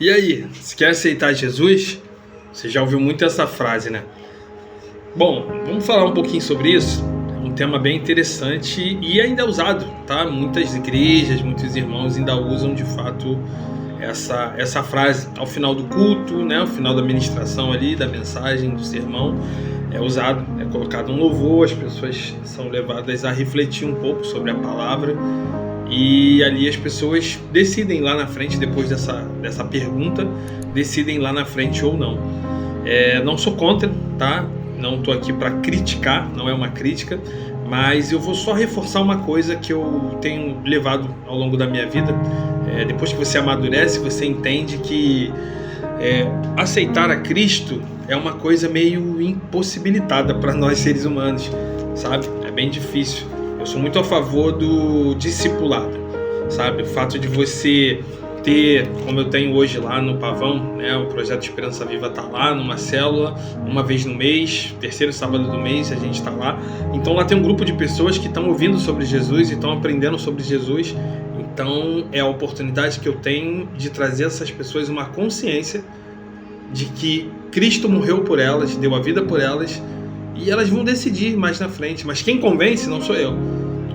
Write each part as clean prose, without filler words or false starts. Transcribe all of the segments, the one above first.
E aí, você quer aceitar Jesus? Você já ouviu muito essa frase, né? Bom, vamos falar um pouquinho sobre isso. É um tema bem interessante e ainda é usado, tá? Muitas igrejas, muitos irmãos ainda usam de fato essa frase ao final do culto, né? Ao final da ministração ali, da mensagem, do sermão. É usado, é colocado um louvor, as pessoas são levadas a refletir um pouco sobre a palavra. E ali as pessoas decidem lá na frente, depois dessa pergunta, decidem lá na frente ou não. Não sou contra, tá? Não estou aqui para criticar, não é uma crítica, mas eu vou só reforçar uma coisa que eu tenho levado ao longo da minha vida. Depois que você amadurece, você entende que aceitar a Cristo é uma coisa meio impossibilitada para nós seres humanos, sabe? É bem difícil. Eu sou muito a favor do discipulado, sabe? O fato de você ter, como eu tenho hoje lá no Pavão, né? O Projeto Esperança Viva está lá numa célula, uma vez no mês, terceiro sábado do mês a gente está lá. Então lá tem um grupo de pessoas que estão ouvindo sobre Jesus e estão aprendendo sobre Jesus. Então é a oportunidade que eu tenho de trazer essas pessoas uma consciência de que Cristo morreu por elas, deu a vida por elas, e elas vão decidir mais na frente, mas quem convence não sou eu.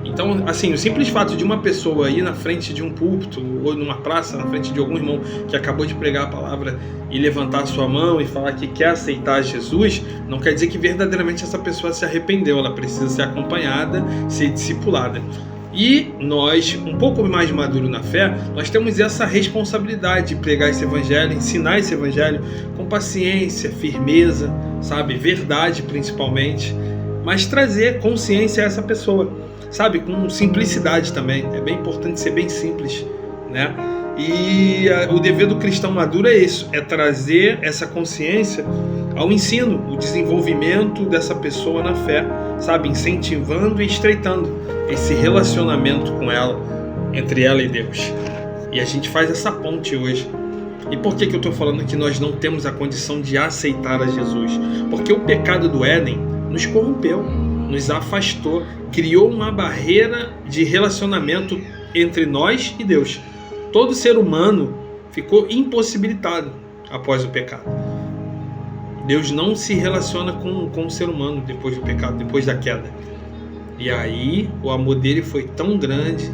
Então, assim, o simples fato de uma pessoa ir na frente de um púlpito ou numa praça, na frente de algum irmão que acabou de pregar a palavra e levantar a sua mão e falar que quer aceitar Jesus, não quer dizer que verdadeiramente essa pessoa se arrependeu. Ela precisa ser acompanhada, ser discipulada. E nós, um pouco mais maduro na fé, nós temos essa responsabilidade de pregar esse evangelho, ensinar esse evangelho com paciência, firmeza, sabe? Verdade principalmente, mas trazer consciência a essa pessoa, sabe? Com simplicidade também. É bem importante ser bem simples, né? E o dever do cristão maduro é isso, é trazer essa consciência ao ensino, o desenvolvimento dessa pessoa na fé, sabe? Incentivando e estreitando esse relacionamento com ela, entre ela e Deus. E a gente faz essa ponte hoje. E por que eu estou falando que nós não temos a condição de aceitar a Jesus? Porque o pecado do Éden nos corrompeu, nos afastou, criou uma barreira de relacionamento entre nós e Deus. Todo ser humano ficou impossibilitado após o pecado. Deus não se relaciona com o ser humano depois do pecado, depois da queda. E aí o amor dele foi tão grande,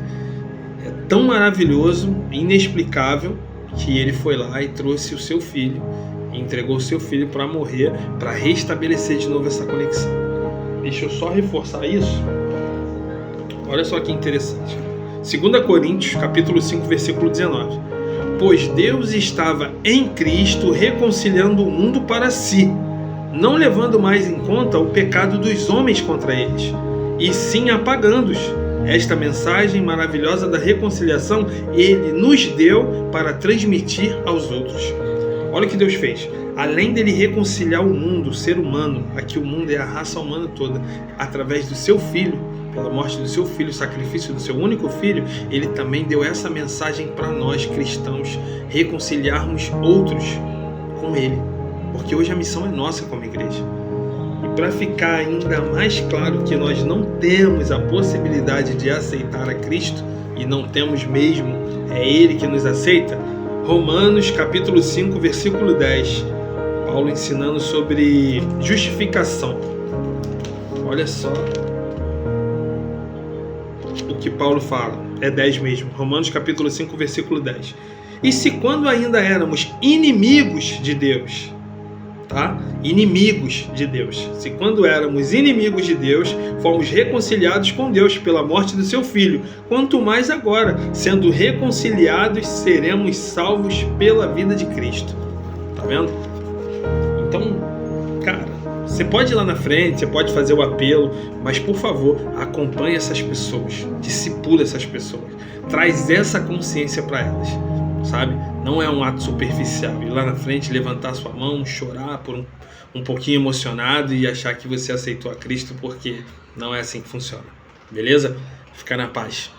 tão maravilhoso, inexplicável, que ele foi lá e trouxe o seu filho, e entregou o seu filho para morrer, para restabelecer de novo essa conexão. Deixa eu só reforçar isso. Olha só que interessante. 2 Coríntios, capítulo 5, versículo 19. Pois Deus estava em Cristo reconciliando o mundo para si, não levando mais em conta o pecado dos homens contra eles, e sim apagando-os. Esta mensagem maravilhosa da reconciliação ele nos deu para transmitir aos outros. Olha o que Deus fez. Além dele reconciliar o mundo, o ser humano, aqui o mundo é a raça humana toda, através do seu filho, pela morte do seu filho, o sacrifício do seu único filho, ele também deu essa mensagem para nós cristãos, reconciliarmos outros com ele. Porque hoje a missão é nossa como igreja. E para ficar ainda mais claro que nós não temos a possibilidade de aceitar a Cristo, e não temos mesmo, é Ele que nos aceita, Romanos capítulo 5, versículo 10, Paulo ensinando sobre justificação. Olha só o que Paulo fala, é 10 mesmo, Romanos capítulo 5, versículo 10. E se quando ainda éramos inimigos de Deus, tá? Inimigos de Deus. Se quando éramos inimigos de Deus, fomos reconciliados com Deus pela morte do seu Filho, quanto mais agora, sendo reconciliados, seremos salvos pela vida de Cristo. Tá vendo? Então, cara, você pode ir lá na frente, você pode fazer o apelo, mas por favor, acompanhe essas pessoas, discipula essas pessoas, traz essa consciência para elas. Sabe? Não é um ato superficial. Ir lá na frente, levantar sua mão, chorar por um pouquinho emocionado e achar que você aceitou a Cristo, porque não é assim que funciona. Beleza? Fica na paz.